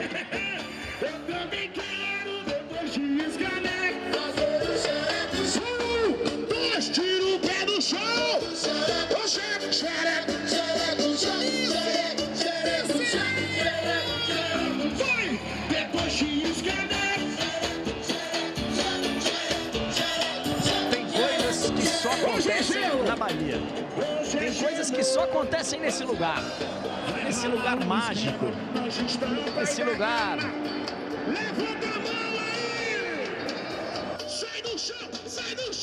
Eu também quero, depois de escaneco, fazer o xereco. Um, dois, tira o pé do chão. O xereco, xereco, xereco, xereco, xereco, xereco. Foi, depois de escaneco. Tem coisas que só acontecem na Bahia. Tem coisas que só acontecem nesse lugar. Nesse lugar mágico. Nesse lugar Levanta a mão.